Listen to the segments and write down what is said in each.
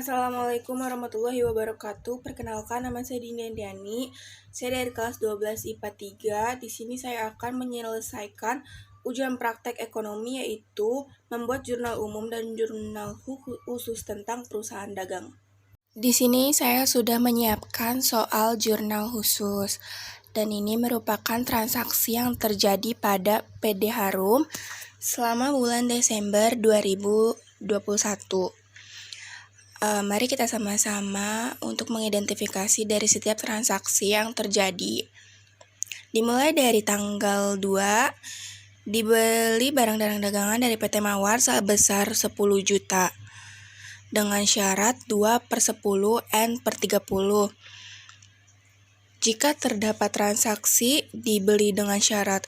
Assalamualaikum warahmatullahi wabarakatuh. Perkenalkan, nama saya Dinda Indiani. Saya dari kelas 12 IPA 3. Di sini saya akan menyelesaikan ujian praktek ekonomi, yaitu membuat jurnal umum dan jurnal khusus tentang perusahaan dagang. Di sini saya sudah menyiapkan soal jurnal khusus, dan ini merupakan transaksi yang terjadi pada PD Harum selama bulan Desember 2021. Mari kita sama-sama untuk mengidentifikasi dari setiap transaksi yang terjadi. Dimulai dari tanggal 2, dibeli barang dagangan dari PT Mawar sebesar 10 juta dengan syarat 2/10 N/30. Jika terdapat transaksi dibeli dengan syarat,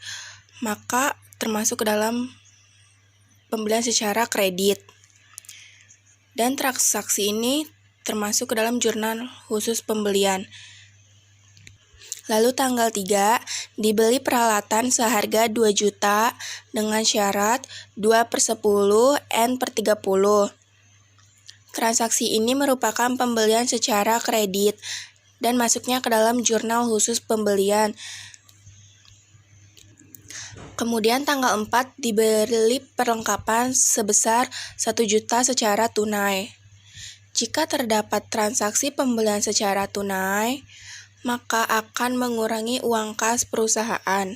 maka termasuk ke dalam pembelian secara kredit. Dan transaksi ini termasuk ke dalam jurnal khusus pembelian. Lalu tanggal 3, dibeli peralatan seharga 2 juta dengan syarat 2/10 N/30. Transaksi ini merupakan pembelian secara kredit dan masuknya ke dalam jurnal khusus pembelian. Kemudian tanggal 4 dibeli perlengkapan sebesar 1 juta secara tunai. Jika terdapat transaksi pembelian secara tunai, maka akan mengurangi uang kas perusahaan,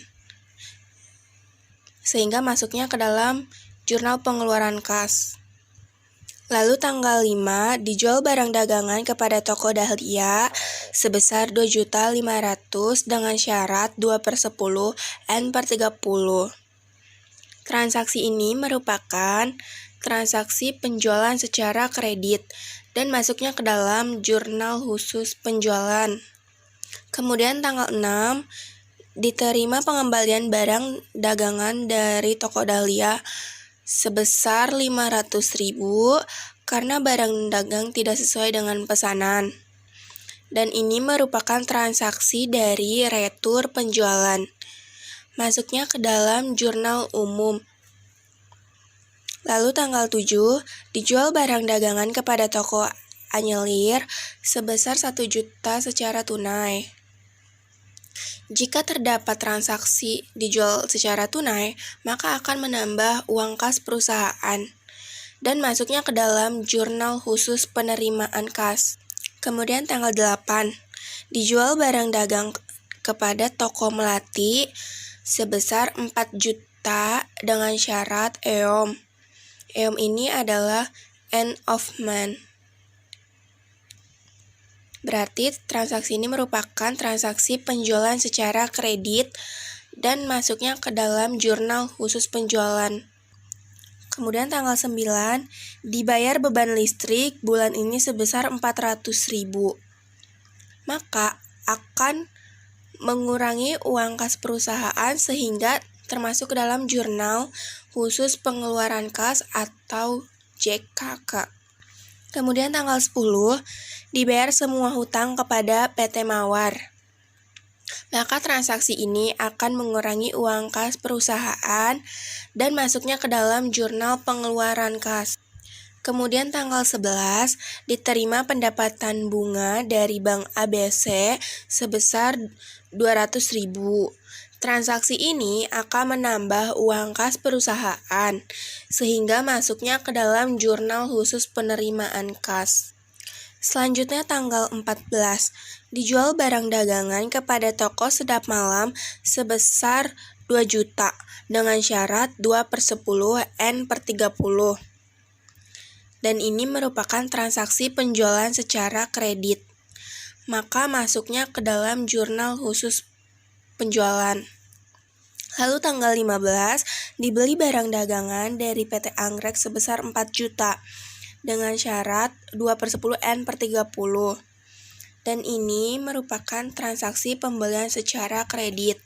sehingga masuknya ke dalam jurnal pengeluaran kas. Lalu tanggal 5 dijual barang dagangan kepada toko Dahlia sebesar 2.500.000 dengan syarat 2/10 N/30. Transaksi ini merupakan transaksi penjualan secara kredit dan masuknya ke dalam jurnal khusus penjualan. Kemudian tanggal 6 diterima pengembalian barang dagangan dari toko Dahlia sebesar 500.000 karena barang dagang tidak sesuai dengan pesanan. Dan ini merupakan transaksi dari retur penjualan. Masuknya ke dalam jurnal umum. Lalu tanggal 7, dijual barang dagangan kepada toko Anyelir sebesar 1 juta secara tunai. Jika terdapat transaksi dijual secara tunai, maka akan menambah uang kas perusahaan dan masuknya ke dalam jurnal khusus penerimaan kas. Kemudian tanggal 8, dijual barang dagang kepada toko Melati sebesar 4 juta dengan syarat EOM. EOM ini adalah end of month. Berarti transaksi ini merupakan transaksi penjualan secara kredit dan masuknya ke dalam jurnal khusus penjualan. Kemudian tanggal 9, dibayar beban listrik bulan ini sebesar 400.000. Maka akan mengurangi uang kas perusahaan sehingga termasuk ke dalam jurnal khusus pengeluaran kas atau JKK. Kemudian tanggal 10, dibayar semua hutang kepada PT Mawar. Maka transaksi ini akan mengurangi uang kas perusahaan dan masuknya ke dalam jurnal pengeluaran kas. Kemudian tanggal 11, diterima pendapatan bunga dari Bank ABC sebesar 200.000. Transaksi ini akan menambah uang kas perusahaan, sehingga masuknya ke dalam jurnal khusus penerimaan kas. Selanjutnya tanggal 14, dijual barang dagangan kepada toko Sedap Malam sebesar 2 juta dengan syarat 2/10 N/30. Dan ini merupakan transaksi penjualan secara kredit. Maka masuknya ke dalam jurnal khusus penjualan. Lalu tanggal 15, dibeli barang dagangan dari PT Anggrek sebesar 4 juta dengan syarat 2/10 N/30. Dan ini merupakan transaksi pembelian secara kredit.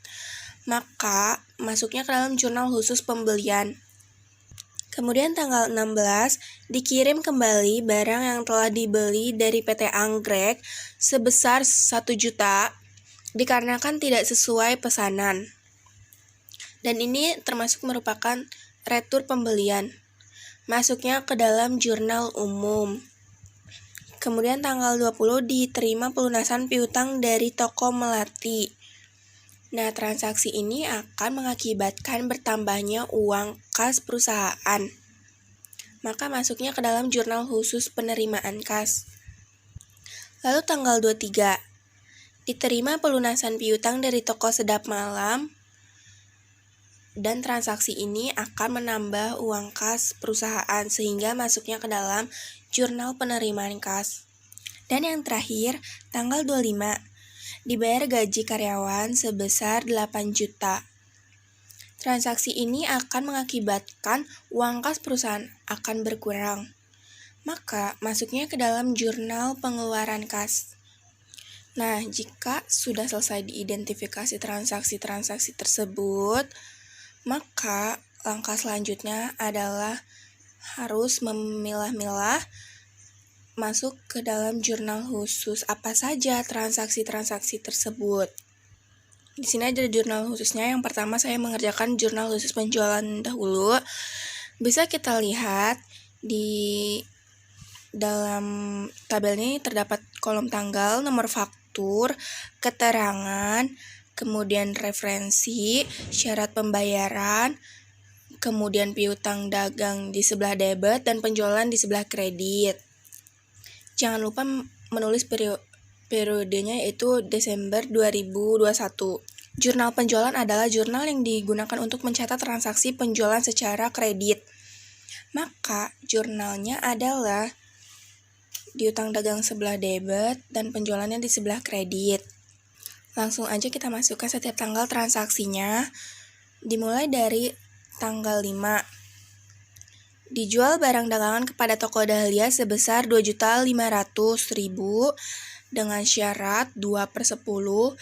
Maka masuknya ke dalam jurnal khusus pembelian. Kemudian tanggal 16, dikirim kembali barang yang telah dibeli dari PT Anggrek sebesar 1 juta dikarenakan tidak sesuai pesanan. Dan ini termasuk merupakan retur pembelian. Masuknya ke dalam jurnal umum. Kemudian tanggal 20 diterima pelunasan piutang dari toko melati. Nah, transaksi ini akan mengakibatkan bertambahnya uang kas perusahaan. Maka masuknya ke dalam jurnal khusus penerimaan kas. Lalu tanggal 23, diterima pelunasan piutang dari toko sedap malam, dan transaksi ini akan menambah uang kas perusahaan sehingga masuknya ke dalam jurnal penerimaan kas. Dan yang terakhir, tanggal 25, dibayar gaji karyawan sebesar 8 juta. Transaksi ini akan mengakibatkan uang kas perusahaan akan berkurang. Maka masuknya ke dalam jurnal pengeluaran kas. Nah, jika sudah selesai diidentifikasi transaksi-transaksi tersebut, maka langkah selanjutnya adalah harus memilah-milah masuk ke dalam jurnal khusus apa saja transaksi-transaksi tersebut. Di sini ada jurnal khususnya. Yang pertama saya mengerjakan jurnal khusus penjualan dahulu. Bisa kita lihat di dalam tabel ini terdapat kolom tanggal, nomor faktur, keterangan, kemudian referensi, syarat pembayaran, kemudian piutang dagang di sebelah debit dan penjualan di sebelah kredit. Jangan lupa menulis periodenya yaitu Desember 2021. Jurnal penjualan adalah jurnal yang digunakan untuk mencatat transaksi penjualan secara kredit. Maka jurnalnya adalah piutang dagang sebelah debit dan penjualannya di sebelah kredit. Langsung aja kita masukkan setiap tanggal transaksinya. Dimulai dari tanggal 5. Dijual barang dagangan kepada toko Dahlia sebesar 2.500.000 dengan syarat 2/10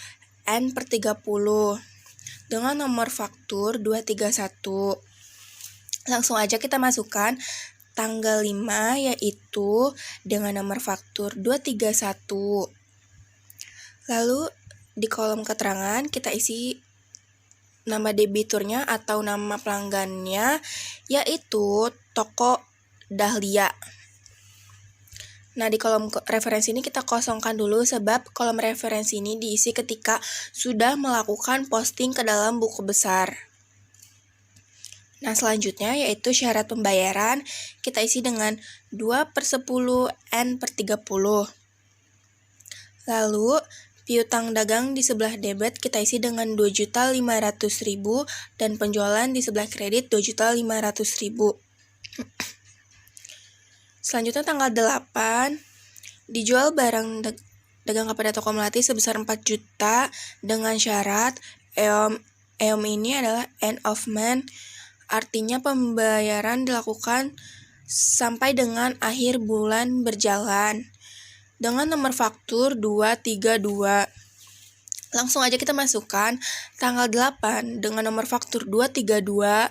N/30 dengan nomor faktur 231. Langsung aja kita masukkan tanggal 5 yaitu dengan nomor faktur 231. Lalu di kolom keterangan kita isi nama debiturnya atau nama pelanggannya yaitu toko Dahlia. Nah, di kolom referensi ini kita kosongkan dulu sebab kolom referensi ini diisi ketika sudah melakukan posting ke dalam buku besar. Nah, selanjutnya yaitu syarat pembayaran kita isi dengan 2/10 N/30. Lalu piutang dagang di sebelah debit kita isi dengan 2.500.000 dan penjualan di sebelah kredit 2.500.000. Selanjutnya tanggal 8, dijual barang dagang kepada toko melati sebesar 4 juta dengan syarat EOM ini adalah end of month, artinya pembayaran dilakukan sampai dengan akhir bulan berjalan dengan nomor faktur 232. Langsung aja kita masukkan tanggal 8 dengan nomor faktur 232.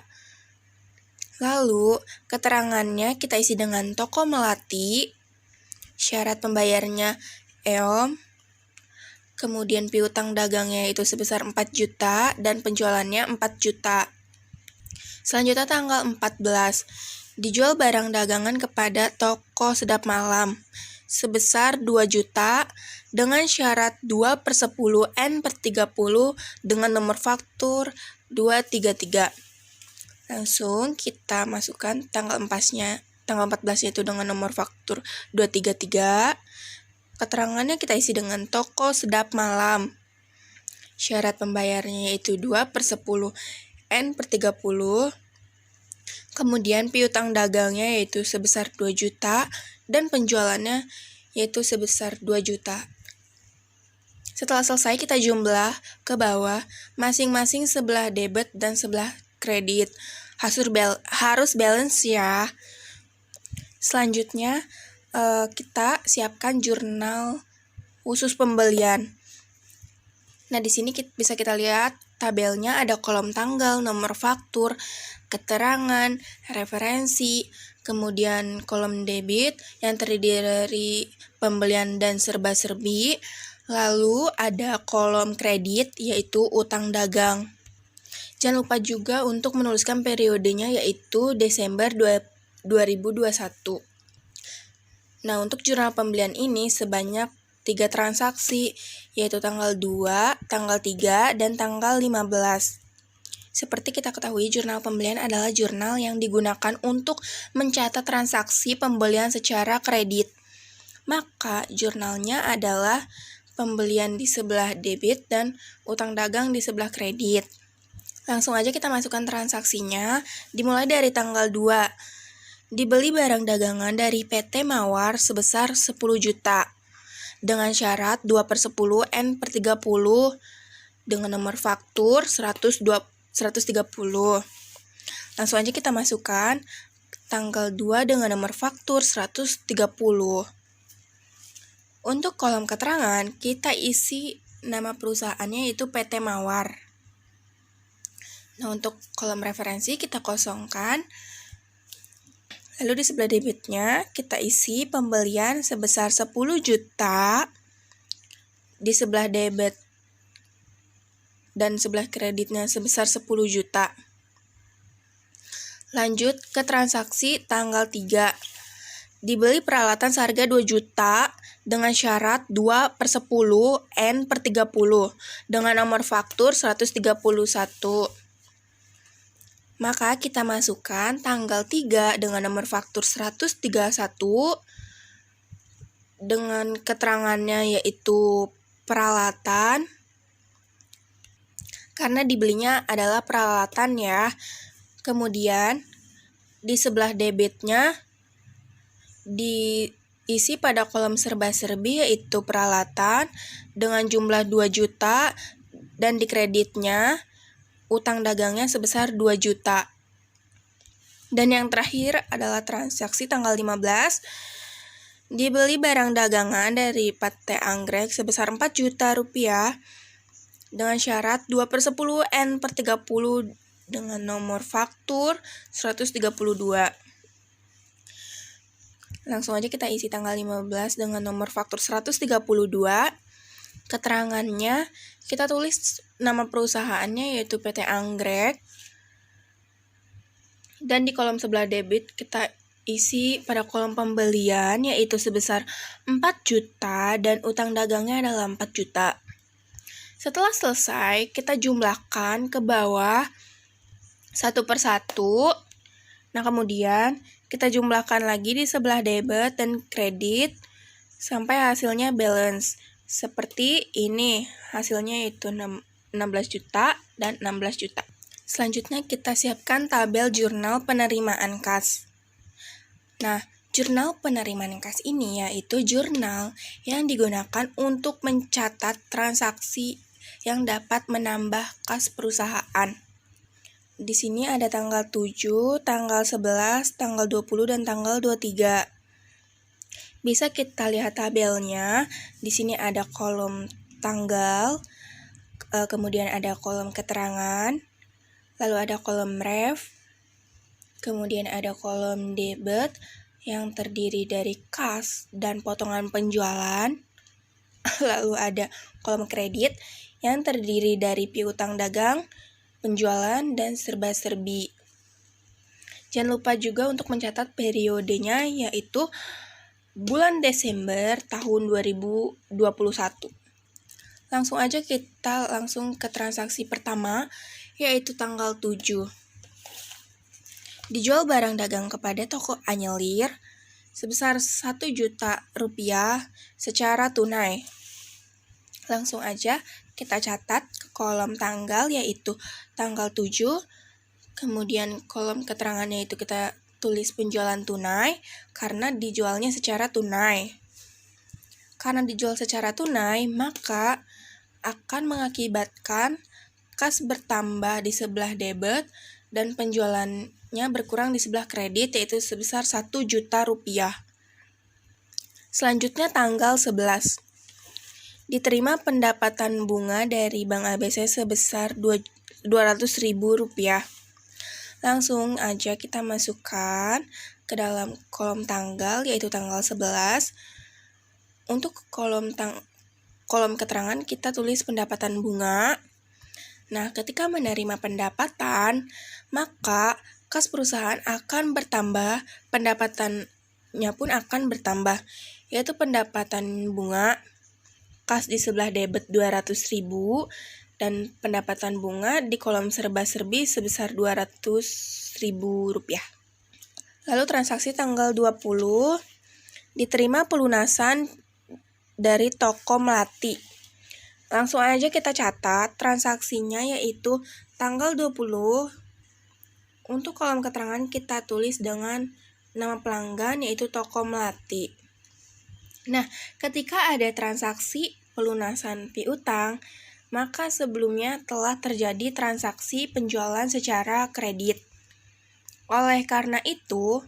Lalu keterangannya kita isi dengan toko melati, syarat pembayarnya EOM, kemudian piutang dagangnya itu sebesar 4 juta dan penjualannya 4 juta. Selanjutnya tanggal 14, dijual barang dagangan kepada toko sedap malam sebesar 2 juta dengan syarat 2/10 N/30 dengan nomor faktur 233. Langsung kita masukkan tanggal 14-nya itu dengan nomor faktur 233. Keterangannya kita isi dengan toko sedap malam. Syarat pembayarnya yaitu 2/10 N/30. Kemudian piutang dagangnya yaitu sebesar 2 juta dan penjualannya yaitu sebesar 2 juta. Setelah selesai kita jumlah ke bawah masing-masing sebelah debit dan sebelah kredit. Harus balance ya. Selanjutnya kita siapkan jurnal khusus pembelian. Nah, di sini bisa kita lihat tabelnya ada kolom tanggal, nomor faktur, keterangan, referensi, kemudian kolom debit yang terdiri dari pembelian dan serba-serbi, lalu ada kolom kredit yaitu utang dagang. Jangan lupa juga untuk menuliskan periodenya yaitu Desember 2021. Nah, untuk jurnal pembelian ini sebanyak 3 transaksi, yaitu tanggal 2, tanggal 3, dan tanggal 15. Seperti kita ketahui, jurnal pembelian adalah jurnal yang digunakan untuk mencatat transaksi pembelian secara kredit. Maka, jurnalnya adalah pembelian di sebelah debit dan utang dagang di sebelah kredit. Langsung aja kita masukkan transaksinya, dimulai dari tanggal 2. Dibeli barang dagangan dari PT Mawar sebesar 10 juta dengan syarat 2/10 N/30 dengan nomor faktur 130. Langsung aja kita masukkan tanggal 2 dengan nomor faktur 130. Untuk kolom keterangan, kita isi nama perusahaannya yaitu PT Mawar. Nah, untuk kolom referensi kita kosongkan. Lalu di sebelah debitnya kita isi pembelian sebesar 10 juta di sebelah debit dan sebelah kreditnya sebesar 10 juta. Lanjut ke transaksi tanggal 3. Dibeli peralatan seharga 2 juta dengan syarat 2/10 N/30 dengan nomor faktur 131. Maka kita masukkan tanggal 3 dengan nomor faktur 131 dengan keterangannya yaitu peralatan. Karena dibelinya adalah peralatan ya. Kemudian di sebelah debitnya diisi pada kolom serba-serbi yaitu peralatan dengan jumlah 2 juta dan di kreditnya utang dagangnya sebesar 2 juta. Dan yang terakhir adalah transaksi tanggal 15. Dibeli barang dagangan dari PT Anggrek sebesar 4 juta rupiah dengan syarat 2/10 N/30 dengan nomor faktur 132. Langsung aja kita isi tanggal 15 dengan nomor faktur 132. Keterangannya kita tulis nama perusahaannya yaitu PT Anggrek. Dan di kolom sebelah debit kita isi pada kolom pembelian yaitu sebesar 4 juta dan utang dagangnya adalah 4 juta. Setelah selesai, kita jumlahkan ke bawah satu persatu. Nah, kemudian kita jumlahkan lagi di sebelah debit dan kredit sampai hasilnya balance. Seperti ini, hasilnya itu 16 juta dan 16 juta. Selanjutnya kita siapkan tabel jurnal penerimaan kas. Nah, jurnal penerimaan kas ini yaitu jurnal yang digunakan untuk mencatat transaksi yang dapat menambah kas perusahaan. Di sini ada tanggal 7, tanggal 11, tanggal 20, dan tanggal 23. Bisa kita lihat tabelnya. Di sini ada kolom tanggal, kemudian ada kolom keterangan, lalu ada kolom ref, kemudian ada kolom debit yang terdiri dari kas dan potongan penjualan, lalu ada kolom kredit yang terdiri dari piutang dagang, penjualan, dan serba-serbi. Jangan lupa juga untuk mencatat periodenya yaitu bulan Desember tahun 2021. Langsung aja kita langsung ke transaksi pertama yaitu tanggal 7. Dijual barang dagang kepada toko Anyelir sebesar 1 juta rupiah secara tunai. Langsung aja kita catat ke kolom tanggal yaitu tanggal 7. Kemudian kolom keterangannya itu kita tulis penjualan tunai karena dijualnya secara tunai. Karena dijual secara tunai, maka akan mengakibatkan kas bertambah di sebelah debit dan penjualannya berkurang di sebelah kredit yaitu sebesar 1 juta rupiah. Selanjutnya tanggal 11. Diterima pendapatan bunga dari Bank ABC sebesar 200.000 rupiah. Langsung aja kita masukkan ke dalam kolom tanggal yaitu tanggal 11. Untuk kolom keterangan kita tulis pendapatan bunga. Nah, ketika menerima pendapatan, maka kas perusahaan akan bertambah pendapatan nya pun akan bertambah, yaitu pendapatan bunga, kas di sebelah debit 200.000, dan pendapatan bunga di kolom serba-serbi sebesar Rp200.000. Lalu transaksi tanggal 20, diterima pelunasan dari toko Melati. Langsung aja kita catat transaksinya, yaitu tanggal 20. Untuk kolom keterangan kita tulis dengan nama pelanggan, yaitu toko Melati. Nah, ketika ada transaksi pelunasan piutang, maka sebelumnya telah terjadi transaksi penjualan secara kredit. Oleh karena itu,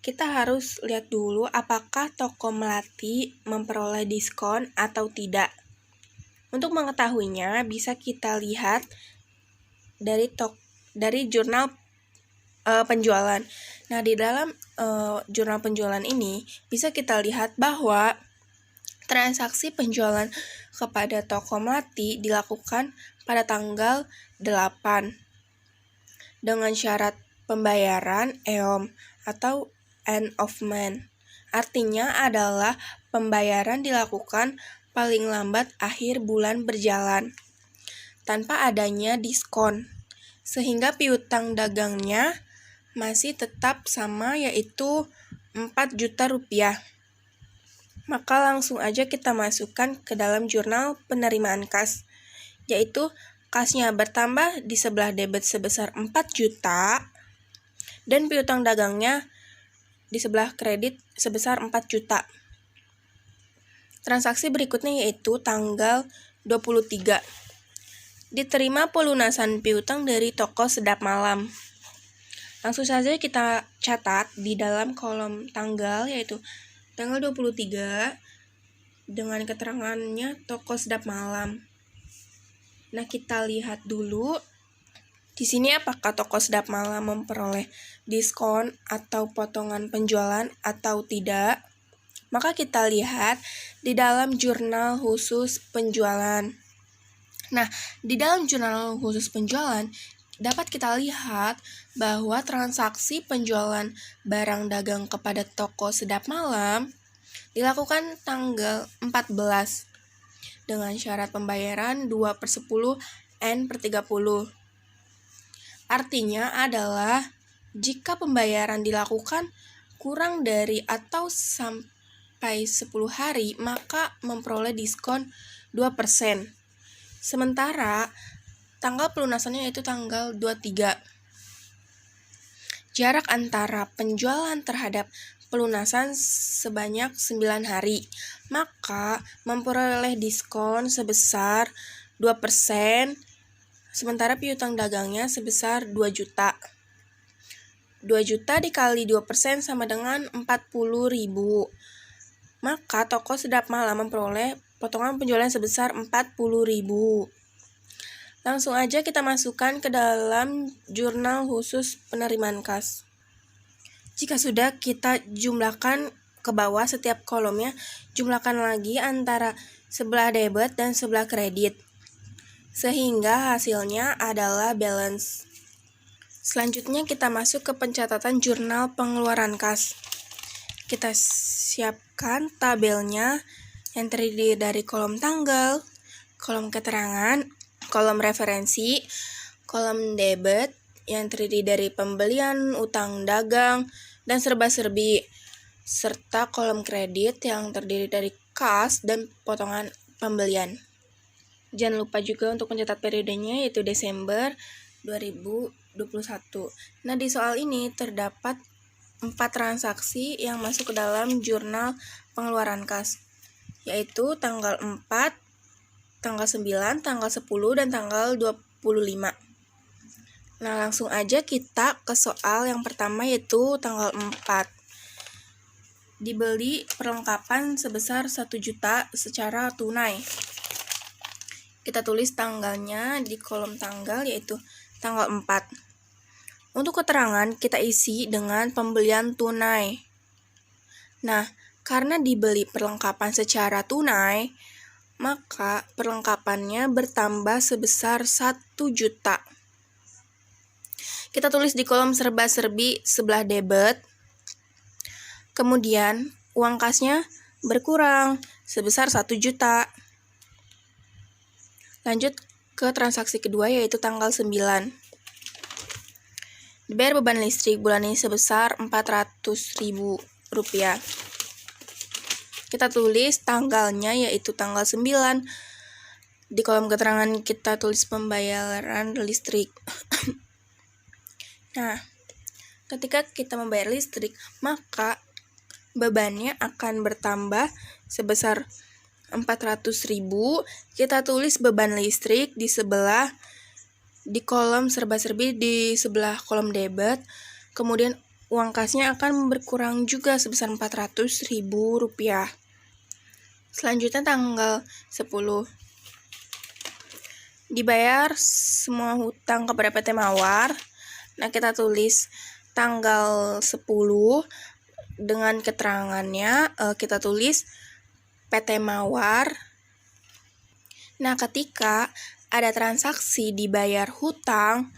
kita harus lihat dulu apakah toko Melati memperoleh diskon atau tidak. Untuk mengetahuinya, bisa kita lihat dari jurnal penjualan. Nah, di dalam jurnal penjualan ini bisa kita lihat bahwa transaksi penjualan kepada toko Melati dilakukan pada tanggal 8 dengan syarat pembayaran EOM atau end of month. Artinya adalah pembayaran dilakukan paling lambat akhir bulan berjalan tanpa adanya diskon, sehingga piutang dagangnya masih tetap sama, yaitu Rp4.000.000. Maka langsung aja kita masukkan ke dalam jurnal penerimaan kas, yaitu kasnya bertambah di sebelah debit sebesar 4 juta dan piutang dagangnya di sebelah kredit sebesar 4 juta. Transaksi berikutnya yaitu tanggal 23. Diterima pelunasan piutang dari toko Sedap Malam. Langsung saja kita catat di dalam kolom tanggal, yaitu tanggal 23 dengan keterangannya toko Sedap Malam. Nah, kita lihat dulu di sini apakah toko Sedap Malam memperoleh diskon atau potongan penjualan atau tidak. Maka kita lihat di dalam jurnal khusus penjualan. Nah, di dalam jurnal khusus penjualan dapat kita lihat bahwa transaksi penjualan barang dagang kepada toko Sedap Malam dilakukan tanggal 14 dengan syarat pembayaran 2/10 N/30. Artinya adalah jika pembayaran dilakukan kurang dari atau sampai 10 hari, maka memperoleh diskon 2%. Sementara tanggal pelunasannya yaitu tanggal 23. Jarak antara penjualan terhadap pelunasan sebanyak 9 hari, maka memperoleh diskon sebesar 2%, sementara piutang dagangnya sebesar 2 juta. 2 juta dikali 2% sama dengan 40.000. Maka toko Sedap Malam memperoleh potongan penjualan sebesar 40.000. Langsung aja kita masukkan ke dalam jurnal khusus penerimaan kas. Jika sudah, kita jumlahkan ke bawah setiap kolomnya, jumlahkan lagi antara sebelah debit dan sebelah kredit, sehingga hasilnya adalah balance. Selanjutnya kita masuk ke pencatatan jurnal pengeluaran kas. Kita siapkan tabelnya yang terdiri dari kolom tanggal, kolom keterangan, kolom referensi, kolom debit yang terdiri dari pembelian, utang dagang, dan serba-serbi, serta kolom kredit yang terdiri dari kas dan potongan pembelian. Jangan lupa juga untuk mencatat periodenya, yaitu Desember 2021. Nah, di soal ini terdapat 4 transaksi yang masuk ke dalam jurnal pengeluaran kas, yaitu tanggal 4, tanggal 9, tanggal 10, dan tanggal 25. Nah, langsung aja kita ke soal yang pertama, yaitu tanggal 4. Dibeli perlengkapan sebesar 1 juta secara tunai. Kita tulis tanggalnya di kolom tanggal, yaitu tanggal 4. Untuk keterangan kita isi dengan pembelian tunai. Nah, karena dibeli perlengkapan secara tunai, maka perlengkapannya bertambah sebesar 1 juta. Kita tulis di kolom serba-serbi sebelah debit Kemudian uang kasnya berkurang sebesar 1 juta. Lanjut ke transaksi kedua yaitu tanggal 9. Dibayar beban listrik bulan ini sebesar Rp400.000. Kita tulis tanggalnya yaitu tanggal 9. Di kolom keterangan kita tulis pembayaran listrik. Nah, ketika kita membayar listrik, maka bebannya akan bertambah sebesar 400.000. Kita tulis beban listrik di kolom serba-serbi di sebelah kolom debit. Kemudian uang kasnya akan berkurang juga sebesar Rp400.000. Selanjutnya tanggal 10. Dibayar semua hutang kepada PT Mawar. Nah, kita tulis tanggal 10 dengan keterangannya kita tulis PT Mawar. Nah, ketika ada transaksi dibayar hutang,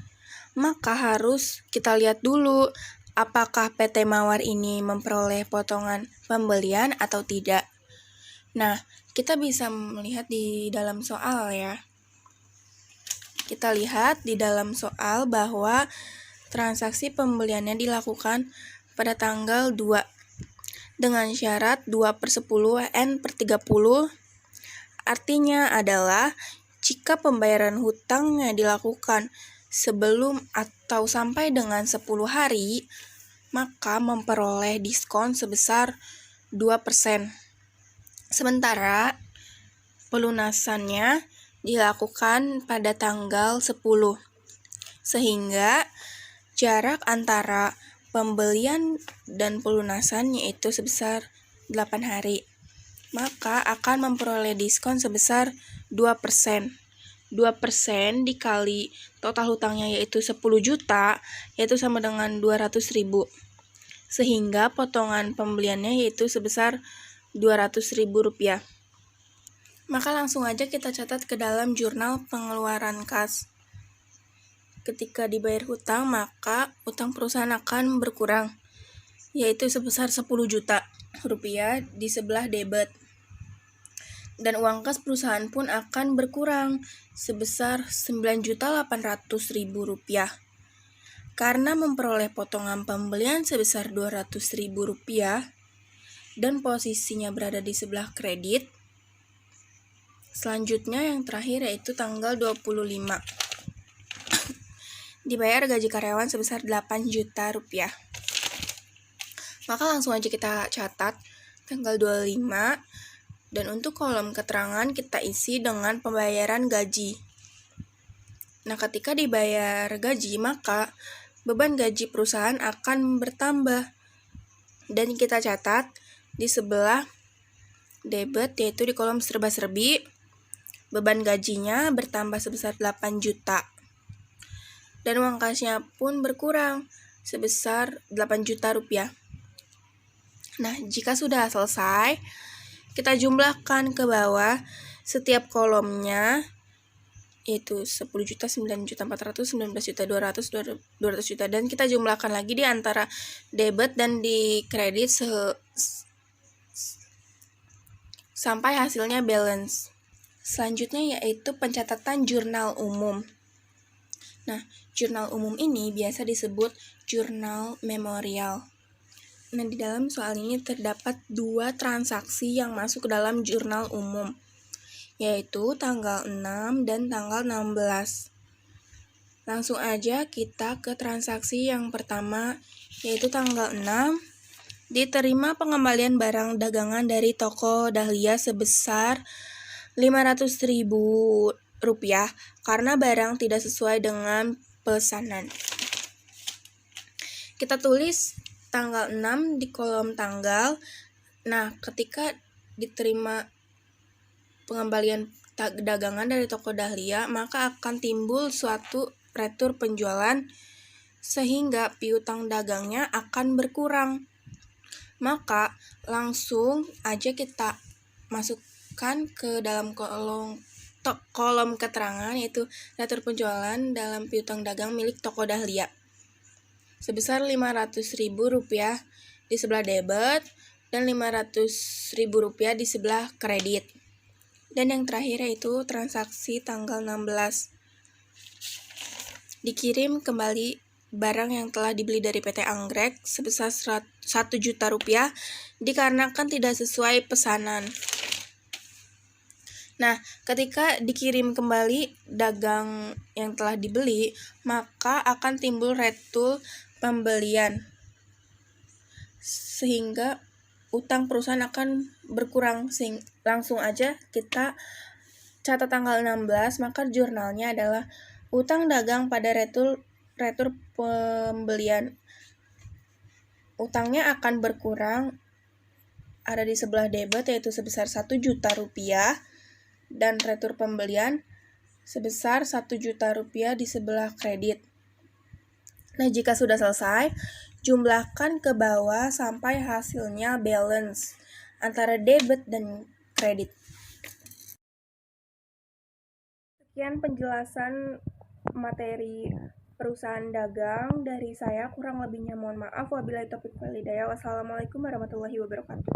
maka harus kita lihat dulu apakah PT Mawar ini memperoleh potongan pembelian atau tidak. Nah, kita bisa melihat di dalam soal ya. Kita lihat di dalam soal bahwa transaksi pembeliannya dilakukan pada tanggal 2 dengan syarat 2/10 N/30. Artinya adalah jika pembayaran hutangnya dilakukan sebelum atau sampai dengan 10 hari, maka memperoleh diskon sebesar 2%. Sementara pelunasannya dilakukan pada tanggal 10. Sehingga jarak antara pembelian dan pelunasan yaitu sebesar 8 hari. Maka akan memperoleh diskon sebesar 2%. 2% dikali total hutangnya yaitu 10 juta, yaitu sama dengan 200.000. Sehingga potongan pembeliannya yaitu sebesar Rp200.000. Maka langsung aja kita catat ke dalam jurnal pengeluaran kas. Ketika dibayar hutang, maka utang perusahaan akan berkurang, yaitu sebesar Rp10 juta di sebelah debit. Dan uang kas perusahaan pun akan berkurang sebesar Rp9.800.000. Karena memperoleh potongan pembelian sebesar Rp200.000 dan posisinya berada di sebelah kredit. Selanjutnya yang terakhir yaitu tanggal 25. Dibayar gaji karyawan sebesar Rp8 juta. Maka langsung aja kita catat tanggal 25, dan untuk kolom keterangan kita isi dengan pembayaran gaji. Nah, ketika dibayar gaji, maka beban gaji perusahaan akan bertambah. Dan kita catat di sebelah debit yaitu di kolom serba-serbi, beban gajinya bertambah sebesar 8 juta. Dan uang kasnya pun berkurang sebesar Rp8 juta. Nah, jika sudah selesai, kita jumlahkan ke bawah setiap kolomnya, yaitu 10 juta, 9 juta 400, 19 juta 200, 200 juta. Dan kita jumlahkan lagi di antara debit dan di kredit sampai hasilnya balance. Selanjutnya yaitu pencatatan jurnal umum. Nah, jurnal umum ini biasa disebut jurnal memorial. Nah, di dalam soal ini terdapat 2 transaksi yang masuk ke dalam jurnal umum, yaitu tanggal 6 dan tanggal 16. Langsung aja kita ke transaksi yang pertama, yaitu tanggal 6. Diterima pengembalian barang dagangan dari toko Dahlia sebesar Rp500.000 karena barang tidak sesuai dengan pesanan. Kita tulis tanggal 6 di kolom tanggal. Nah, ketika diterima pengembalian dagangan dari toko Dahlia, maka akan timbul suatu retur penjualan sehingga piutang dagangnya akan berkurang. Maka langsung aja kita masukkan ke dalam kolom keterangan yaitu retur penjualan dalam piutang dagang milik toko Dahlia sebesar Rp500.000 di sebelah debit dan Rp500.000 di sebelah kredit. Dan yang terakhir yaitu transaksi tanggal 16. Dikirim kembali barang yang telah dibeli dari PT Anggrek sebesar Rp1 juta dikarenakan tidak sesuai pesanan. Nah, ketika dikirim kembali dagang yang telah dibeli, maka akan timbul retul pembelian, sehingga utang perusahaan akan berkurang. Langsung aja kita catat tanggal 16, maka jurnalnya adalah utang dagang pada retur pembelian. Utangnya akan berkurang, ada di sebelah debit yaitu sebesar Rp1 juta dan retur pembelian sebesar Rp1 juta di sebelah kredit. Nah, jika sudah selesai, jumlahkan ke bawah sampai hasilnya balance antara debit dan kredit. Sekian penjelasan materi perusahaan dagang dari saya, kurang lebihnya mohon maaf. Wabillahi taufiq wal hidayah. Wassalamualaikum warahmatullahi wabarakatuh.